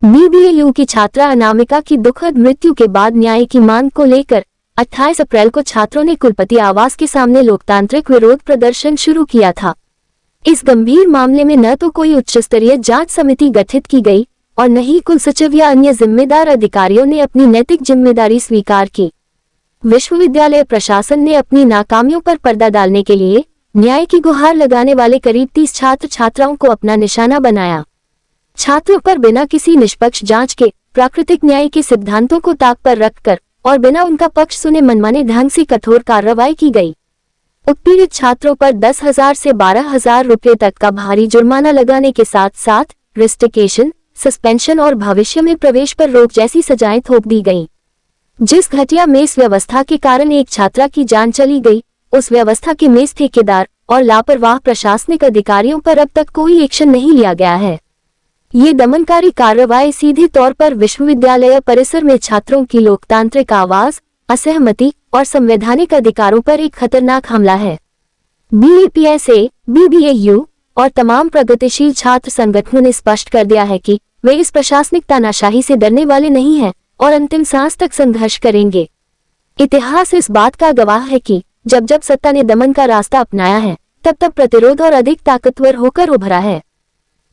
BBAU की छात्रा अनामिका की दुखद मृत्यु के बाद न्याय की मांग को लेकर 28 अप्रैल को छात्रों ने कुलपति आवास के सामने लोकतांत्रिक विरोध प्रदर्शन शुरू किया था। इस गंभीर मामले में न तो कोई उच्च स्तरीय जांच समिति गठित की गई और न ही कुलसचिव या अन्य जिम्मेदार अधिकारियों ने अपनी नैतिक जिम्मेदारी स्वीकार की। विश्वविद्यालय प्रशासन ने अपनी नाकामियों पर पर्दा डालने के लिए न्याय की गुहार लगाने वाले करीब 30 छात्र छात्राओं को अपना निशाना बनाया। छात्रों पर बिना किसी निष्पक्ष जांच के प्राकृतिक न्याय के सिद्धांतों को ताक पर रखकर और बिना उनका पक्ष सुने मनमाने ढंग से कठोर कार्रवाई की गई। उत्पीड़ित छात्रों पर 10,000 से 12,000 रुपये तक का भारी जुर्माना लगाने के साथ साथ रिस्ट्रिक्शन, सस्पेंशन और भविष्य में प्रवेश पर रोक जैसी सजाएं थोप दी गईं। जिस घटिया मेस व्यवस्था के कारण एक छात्रा की जान चली गई, उस व्यवस्था के मेस ठेकेदार और लापरवाह प्रशासनिक अधिकारियों पर अब तक कोई एक्शन नहीं लिया गया है। ये दमनकारी कार्रवाई सीधे तौर पर विश्वविद्यालय परिसर में छात्रों की लोकतांत्रिक आवाज, असहमति और संवैधानिक अधिकारों पर एक खतरनाक हमला है। बीएपीएसए, बीबीएयू और तमाम प्रगतिशील छात्र संगठनों ने स्पष्ट कर दिया है कि वे इस प्रशासनिक तानाशाही से डरने वाले नहीं हैं और अंतिम सांस तक संघर्ष करेंगे। इतिहास इस बात का गवाह है कि जब जब सत्ता ने दमन का रास्ता अपनाया है, तब तब प्रतिरोध और अधिक ताकतवर होकर उभरा है।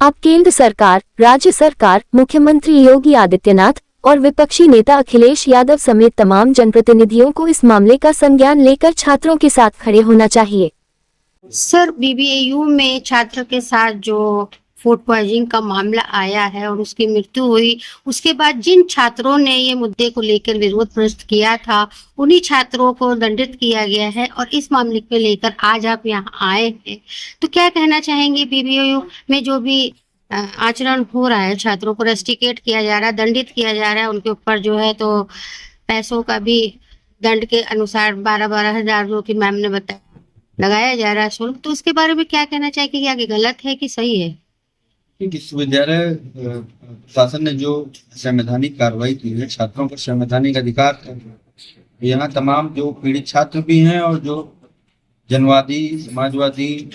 अब केंद्र सरकार, राज्य सरकार, मुख्यमंत्री योगी आदित्यनाथ और विपक्षी नेता अखिलेश यादव समेत तमाम जनप्रतिनिधियों को इस मामले का संज्ञान लेकर छात्रों के साथ खड़े होना चाहिए। सर, बीबीएयू में छात्र के साथ जो फूड पॉइजनिंग का मामला आया है और उसकी मृत्यु हुई, उसके बाद जिन छात्रों ने ये मुद्दे को लेकर विरोध प्रदर्शन किया था, उन्हीं छात्रों को दंडित किया गया है और इस मामले को लेकर आज आप यहाँ आए हैं, तो क्या कहना चाहेंगे? बीबीएयू में जो भी आचरण हो रहा है, छात्रों को रेस्ट्रिकेट किया जा रहा है, दंडित किया जा रहा है, उनके ऊपर जो है तो पैसों का भी दंड के अनुसार 12-12 हजार जो कि मैम ने बताया लगाया जा रहा है शुल्क, तो उसके बारे में क्या कहना चाहेंगे कि आगे गलत है कि सही है? विश्वविद्यालय प्रशासन ने जो संवैधानिक कार्रवाई की है, छात्रों पर संवैधानिक अधिकार है। यहाँ तमाम जो पीड़ित छात्र भी हैं और जो जनवादी, समाजवादी,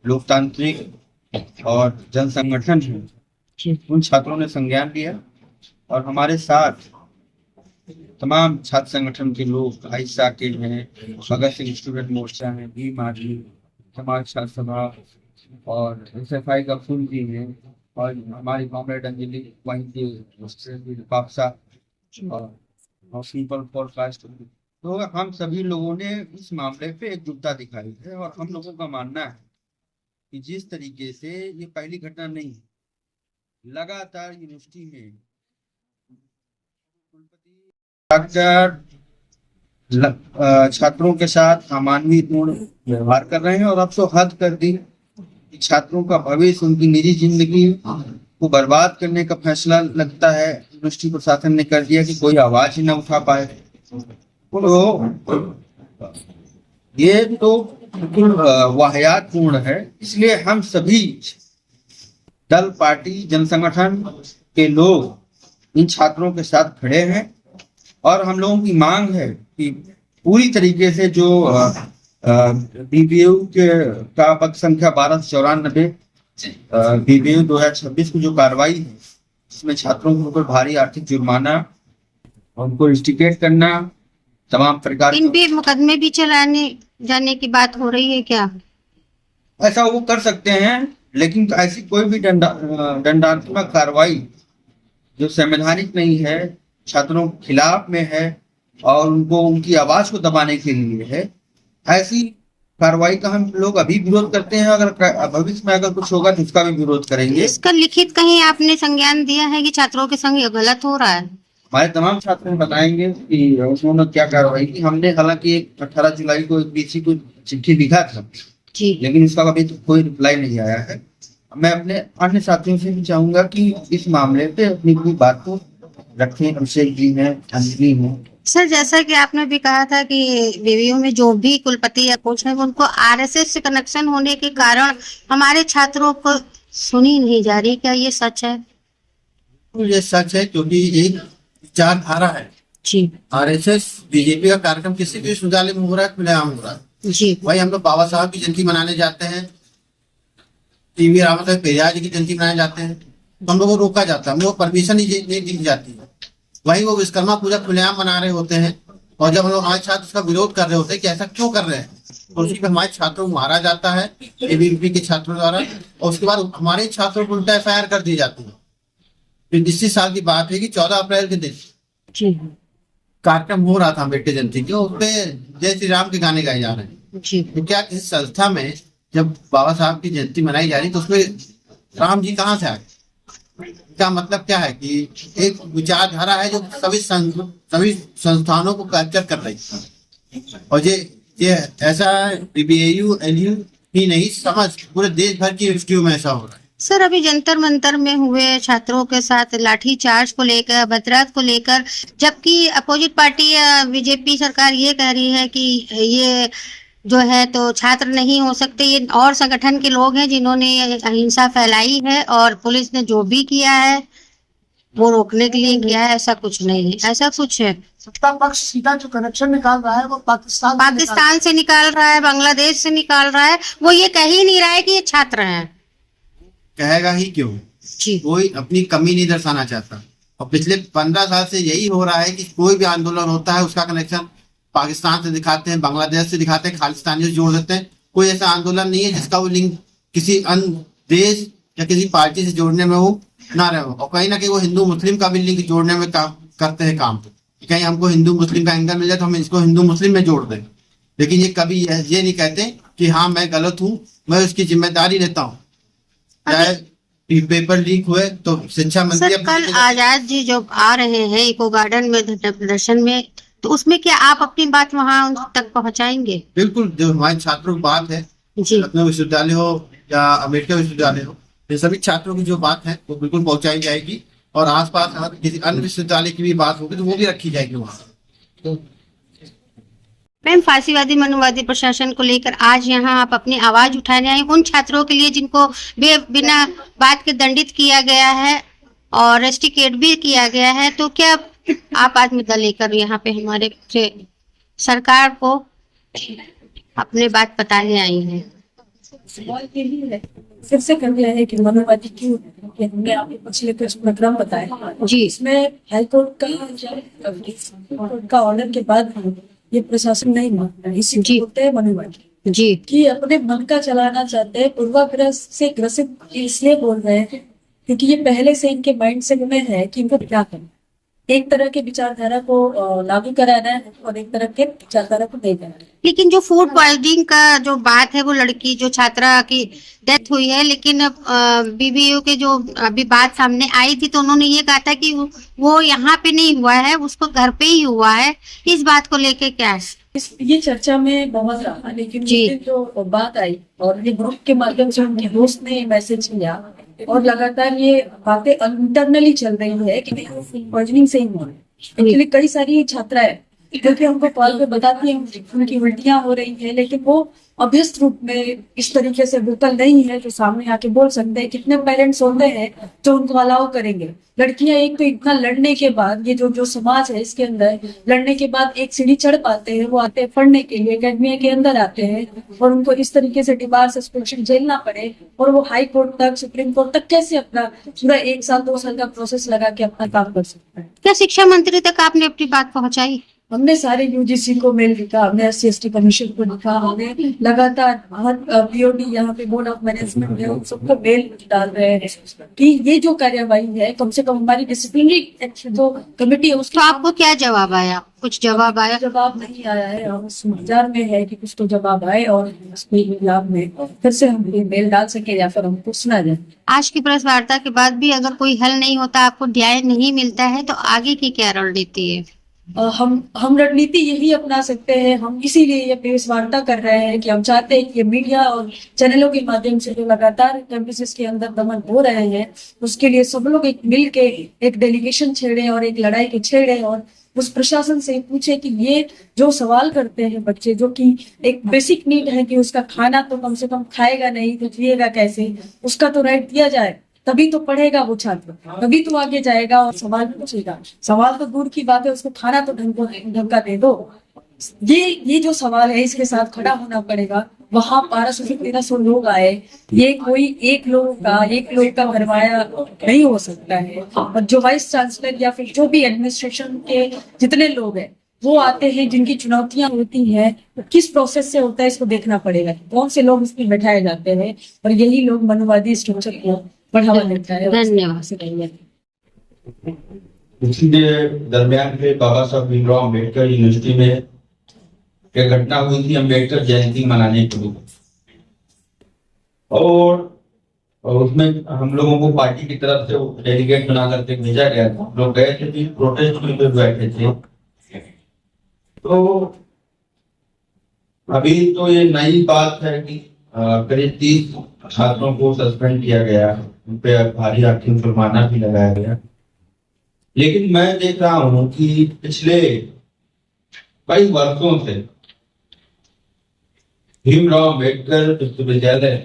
लोकतांत्रिक और जन संगठन हैं, उन छात्रों ने संज्ञान लिया और हमारे साथ तमाम छात्र संगठन के लोग, आइसा के हैं, भगत सिंह स्टूडेंट मोर्चा है, भीम आर्मी, समाज छात्र सभा और SFI का फूल जी है और हमारी कॉमरेड अंजलि वहीं के पापसा और पीपल फॉर कास्ट। तो हम सभी लोगों ने इस मामले पे एकजुटता दिखाई है और हम लोगों का मानना है कि जिस तरीके से ये पहली घटना नहीं है, लगातार यूनिवर्सिटी में छात्रों के साथ अमानवीयपूर्ण व्यवहार कर रहे हैं और अब तो हद कर दी। छात्रों का भविष्य, उनकी निजी जिंदगी को बर्बाद करने का फैसला लगता है यूनिवर्सिटी प्रशासन ने कर दिया कि कोई आवाज ही ना उठा पाए। तो ये तो बिल्कुल वाहियात पूर्ण है। इसलिए हम सभी दल, पार्टी, जन संगठन के लोग इन छात्रों के साथ खड़े हैं और हम लोगों की मांग है कि पूरी तरीके से जो बीबीएयू का पद संख्या 1294 बीबीएयू 2026 की जो कार्रवाई है, इसमें छात्रों के ऊपर भारी आर्थिक जुर्माना, उनको रिस्ट्रिकेट करना, तमाम प्रकार इन पे मुकदमे भी चलाने जाने की बात हो रही है क्या? ऐसा वो कर सकते हैं, लेकिन ऐसी कोई भी दंडात्मक कार्रवाई जो संवैधानिक नहीं है, छात्रों के खिलाफ में है और उनको उनकी आवाज को दबाने के लिए है, ऐसी कार्रवाई का हम लोग अभी विरोध करते हैं। अगर भविष्य में अगर कुछ होगा तो उसका भी विरोध करेंगे। इसका लिखित कहीं आपने संज्ञान दिया है कि छात्रों के संग गलत हो रहा है? हमारे तमाम छात्र बताएंगे कि उन्होंने क्या कार्रवाई की। हमने हालांकि 18 जुलाई को एक BC को चिट्ठी लिखा था जी, लेकिन इसका अभी तो कोई रिप्लाई नहीं आया है। मैं अपने अन्य साथियों से भी चाहूंगा कि इस मामले पे अपनी कोई बात को रखें। अभिषेक जी हैं, अंजलि हैं। सर, जैसा कि आपने भी कहा था कि बीबीएयू में जो भी कुलपति या कोच है, उनको RSS से कनेक्शन होने के कारण हमारे छात्रों को सुनी नहीं जा रही, क्या ये सच है? ये सच है, क्योंकि एक विचारधारा है जी। RSS बीजेपी का कार्यक्रम किसी भी विश्वविद्यालय में हो रहा है, खुलेआम हो रहा है जी। वही हम लोग बाबा साहब की जयंती मनाने जाते हैं, TV रावत पेरियार जी की जयंती मनाने जाते हैं, तो हम लोग को रोका जाता है, हम लोग परमिशन ही नहीं दी जाती है। वही वो विश्वकर्मा पूजा खुलेआम मना रहे होते हैं, और जब हम लोग हमारे छात्र उसका विरोध कर रहे होते हैं कि ऐसा क्यों कर रहे हैं, तो उसी पर हमारे छात्रों को मारा जाता है एबीवीपी के छात्रों द्वारा, और उसके बाद हमारे छात्रों को उल्टा एफआईआर कर दी जाती है। फिर इसी साल की बात है कि 14 अप्रैल के दिन कार्यक्रम हो रहा था अम्बेडकर जयंती के, उस पे जय श्री राम के गाने गाए जा रहे हैं। तो क्या किसी संस्था में जब बाबा साहब की जयंती मनाई जा रही तो उसमें राम जी कहाँ से आए? क्या मतलब क्या है कि एक विचारधारा है जो सभी संस्थानों को कैप्चर कर रही है, और ये ऐसा बीबीएयू एलयू ही नहीं, समझ पूरे देश भर की यूनिवर्सिटियों में ऐसा हो रहा है। सर, अभी जंतर मंतर में हुए छात्रों के साथ लाठी चार्ज को लेकर, बदरात को लेकर, जबकि अपोजिट पार्टी बीजेपी सरकार ये कह रही है कि ये जो है तो छात्र नहीं हो सकते, ये और संगठन के लोग हैं जिन्होंने अहिंसा फैलाई है, और पुलिस ने जो भी किया है वो रोकने के लिए किया है, ऐसा कुछ नहीं है। ऐसा कुछ है, सत्ता पक्ष सीधा जो कनेक्शन निकाल रहा है वो पाकिस्तान से निकाल रहा है, बांग्लादेश से निकाल रहा है, वो ये कह ही नहीं रहा है कि ये छात्र हैं। कहेगा ही क्यों? जी, कोई अपनी कमी नहीं दर्शाना चाहता, और पिछले 15 साल से यही हो रहा है कि कोई भी आंदोलन होता है उसका कनेक्शन पाकिस्तान से दिखाते हैं, बांग्लादेश से दिखाते हैं, खालिस्तानियों से जोड़ देते हैं। कोई ऐसा आंदोलन नहीं है जिसका वो लिंक किसी अन्य देश या किसी पार्टी से जोड़ने में वो ना रहे हो, और कहीं ना कहीं वो हिंदू मुस्लिम का भी लिंक जोड़ने में काम करते हैं। कहीं हमको हिंदू मुस्लिम का एंगल मिल जाए तो हम इसको हिंदू मुस्लिम में जोड़ दें, लेकिन ये कभी ये नहीं कहते कि हाँ मैं गलत हूँ, मैं उसकी जिम्मेदारी लेता हूँ। चाहे पेपर लीक हुए तो शिक्षा मंत्री सर, कल आजाद जी जो आ रहे हैं इको गार्डन में प्रदर्शन में, तो उसमें क्या आप अपनी बात वहाँ उन तक पहुँचाएंगे? बिल्कुल, जो हमारे छात्रों की बात है, जी, लखनऊ विश्वविद्यालय हो या अम्बेडकर विश्वविद्यालय हो, ये सभी छात्रों की जो बात है वो बिल्कुल पहुंचाई जाएगी, और आसपास अगर किसी अन्य विश्वविद्यालय की भी बात होगी तो वो भी रखी जाएगी वहाँ। मैम, फांसीवादी मनुवादी प्रशासन को लेकर आज यहाँ आप अपनी आवाज उठाने आए, उन छात्रों के लिए जिनको बिना बात के दंडित किया गया है और रेस्टिकेट भी किया गया है, तो क्या आप आज मुद्दा लेकर यहाँ पे हमारे सरकार को अपने बात बताने आई हैं? सवाल यही है, फिर से कर दिया है कि मनुवादी क्यों, कि हमने आपको पिछले कुछ प्रोग्राम बताया जी, इसमें हाईकोर्ट का ऑर्डर के बाद ये प्रशासन नहीं मानता है, इसी जी, होते हैं मनुवादी जी, कि अपने मन का चलाना चाहते हैं, पूर्वाग्रह से ग्रसित इसलिए बोल रहे हैं क्योंकि ये पहले से इनके माइंडसेट में है कि इनको क्या करना, एक तरह के विचारधारा को लागू कराना है और एक तरह के विचारधारा को नहीं कराना है। लेकिन जो फूड पॉइजनिंग का जो बात है, वो लड़की जो छात्रा की डेथ हुई है, लेकिन बीबीयू के जो अभी बात सामने आई थी तो उन्होंने ये कहा था कि वो यहाँ पे नहीं हुआ है, उसको घर पे ही हुआ है। इस बात को लेके क्या है? ये चर्चा में बहुत रहा, लेकिन जी, जो बात आई और ये ग्रुप के माध्यम से उनके दोस्त ने मैसेज किया और लगातार ये बातें इंटरनली चल रही है कि नहीं फूड पॉइजनिंग से ही हुआ है। एक्चुअली कई सारी छात्राएं क्योंकि हमको कॉल पे बताती हैं उनकी उल्टियां हो रही हैं, लेकिन वो अभ्यस्त रूप में इस तरीके से वोकल नहीं है जो सामने आके बोल सकते हैं। कितने पेरेंट्स होते हैं जो उनको अलाउ करेंगे? लड़कियां एक तो इतना लड़ने के बाद, ये जो समाज है इसके अंदर लड़ने के बाद एक सीढ़ी चढ़ पाते हैं, वो आते हैं पढ़ने के लिए, अकेडमी के अंदर आते हैं, और उनको इस तरीके से डिबार सस्पेंशन झेलना पड़े, और वो हाई कोर्ट तक, सुप्रीम कोर्ट तक कैसे अपना पूरा 1 साल 2 साल का प्रोसेस लगा के अपना काम कर सकता है? क्या शिक्षा मंत्री तक आपने अपनी बात पहुंचाई? हमने सारे यूजीसी को मेल लिखा, हमने SC/ST कमीशन को लिखा, हमने लगातार POD यहाँ पे बोर्ड ऑफ मैनेजमेंट है, उन सबको मेल डाल रहे हैं कि ये जो कार्यवाही है कम से कम हमारी डिसिप्लिनरी जो कमेटी है उसको। तो आपको क्या जवाब आया? कुछ जवाब आया? जवाब नहीं आया है, हम उस इंतजार में है कि कुछ तो जवाब आए और जवाब में फिर से हम मेल डाल सके या फिर हमको सुना जाए। आज की प्रेस वार्ता के बाद भी अगर कोई हल नहीं होता, आपको न्याय नहीं मिलता है, तो आगे की क्या रणनीति है? हम रणनीति यही अपना सकते हैं। हम इसीलिए ये प्रेस वार्ता कर रहे हैं कि हम चाहते हैं कि ये मीडिया और चैनलों के माध्यम से जो लगातार कैंपसेस के अंदर दमन हो रहे हैं, उसके लिए सब लोग एक मिल के एक डेलीगेशन छेड़े और एक लड़ाई के छेड़े, और उस प्रशासन से पूछे कि ये जो सवाल करते हैं बच्चे, जो कि एक बेसिक नीड है कि उसका खाना तो कम से कम खाएगा नहीं तो जिएगा कैसे, उसका तो राइट दिया जाए, तभी तो पढ़ेगा वो छात्र, तभी तो आगे जाएगा और सवाल पूछेगा। सवाल तो दूर की बात है, उसको खाना तो ढंग का दे दो। ये जो सवाल है इसके साथ खड़ा होना पड़ेगा। वहाँ 1200-1300 लोग आए, ये कोई एक लोग का भरमाया नहीं हो सकता है। और जो वाइस चांसलर या फिर जो भी एडमिनिस्ट्रेशन के जितने लोग हैं वो आते हैं, जिनकी चुनौतियां होती हैं, तो किस प्रोसेस से होता है इसको देखना पड़ेगा। कौन से लोग इसमें बैठाए जाते हैं और यही लोग मनोवादी स्ट्रक्चर को बढ़ावा देता है। धन्यवाद। इसी दरमियान फिर बाबा साहब भीमराव अम्बेडकर यूनिवर्सिटी में एक घटना हुई थी अम्बेडकर जयंती मनाने के लिए, और उसमें हम लोगों को पार्टी की तरफ से डेलीगेट बना करके भेजा गया था। लोग गए थे भी, प्रोटेस्ट में बैठे थे। तो अभी तो ये नई बात है कि करीब 30 छात्रों को सस्पेंड किया गया, उन पे भारी आर्थिक जुर्माना भी लगाया गया। लेकिन मैं देख रहा हूं कि पिछले कई वर्षों से भीमराव अम्बेडकर विश्वविद्यालय,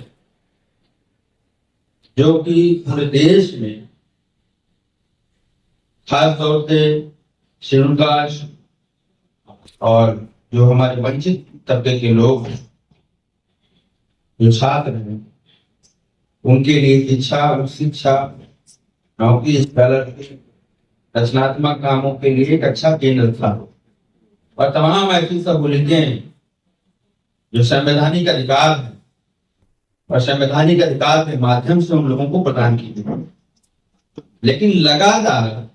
जो कि पूरे देश में खास तौर से शेड्यूल कास्ट और जो हमारे वंचित तबके के लोग हैं, जो छात्र हैं, उनके लिए शिक्षा, नौकरी, स्कॉलरशिप, रचनात्मक कामों के लिए एक अच्छा केंद्र था। और तमाम ऐसी सहूलियतें जो संवैधानिक अधिकार है और संवैधानिक अधिकार के माध्यम से उन लोगों को प्रदान की गई। लेकिन लगातार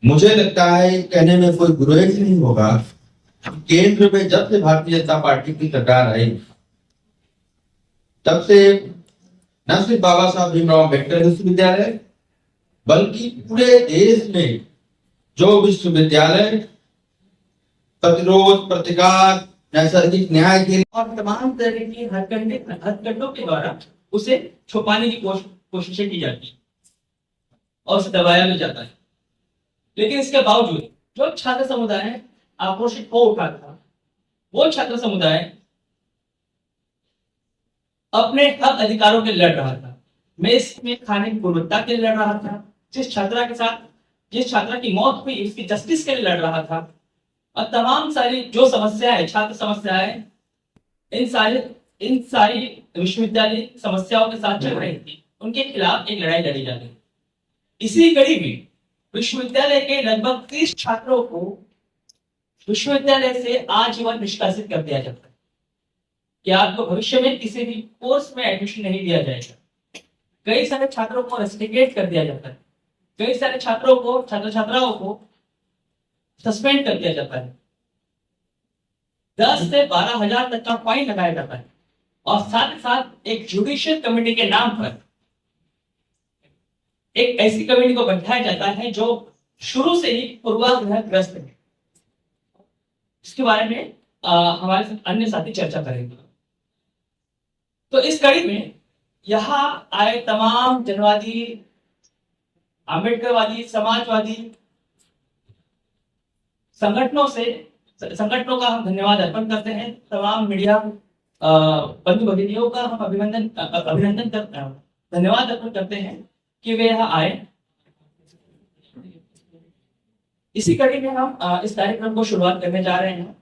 मुझे लगता है, कहने में कोई गुरेज नहीं होगा, केंद्र में जब से भारतीय जनता पार्टी की सरकार आई तब से न सिर्फ बाबा साहब भीमराव अम्बेडकर विश्वविद्यालय बल्कि पूरे देश में जो विश्वविद्यालय प्रतिरोध, प्रतिकार, नैसर्गिक न्याय के और तमाम तरह की हथकंडों के द्वारा उसे छुपाने की कोशिशें की जाती है और उसे दबाया भी जाता है। लेकिन इसके बावजूद जो छात्र समुदाय आक्रोशित हो उठा था, वो छात्र समुदाय अपने हक अधिकारों के लिए लड़ रहा था। मैं इसमें खाने की गुणवत्ता के लिए लड़ रहा था। जिस छात्रा की मौत हुई इसकी जस्टिस के लिए लड़ रहा था। और तमाम सारी जो समस्याएं, छात्र समस्याएं, इन सारी विश्वविद्यालय समस्याओं के साथ चल रही थी, उनके खिलाफ एक लड़ाई लड़ी जा रही। इसी कड़ी में विश्वविद्यालय के लगभग 30 छात्रों को विश्वविद्यालय से आजीवन निष्कासित कर दिया जाता है कि आपको भविष्य में किसी भी कोर्स में एडमिशन नहीं दिया जाएगा। कई सारे छात्रों को रेस्ट्रिक्ट कर दिया जाता है। कई सारे छात्र छात्राओं को सस्पेंड कर दिया जाता है। 10 से 12 हजार तक का फाइन लगाया जाता है। और साथ ही साथ एक जुडिशियल कमेटी के नाम पर एक ऐसी कमेटी को बैठाया जाता है जो शुरू से ही पूर्वाग्रहग्रस्त है। इसके बारे में हमारे अन्य साथी चर्चा करेंगे। तो इस कड़ी में यहाँ आए तमाम जनवादी, अम्बेडकरवादी, समाजवादी संगठनों का हम धन्यवाद अर्पण करते हैं। तमाम मीडिया बंधु भगिनियों का हम धन्यवाद अर्पण करते हैं कि वे यहाँ आए। इसी कड़ी में हम इस कार्यक्रम को शुरुआत करने जा रहे हैं।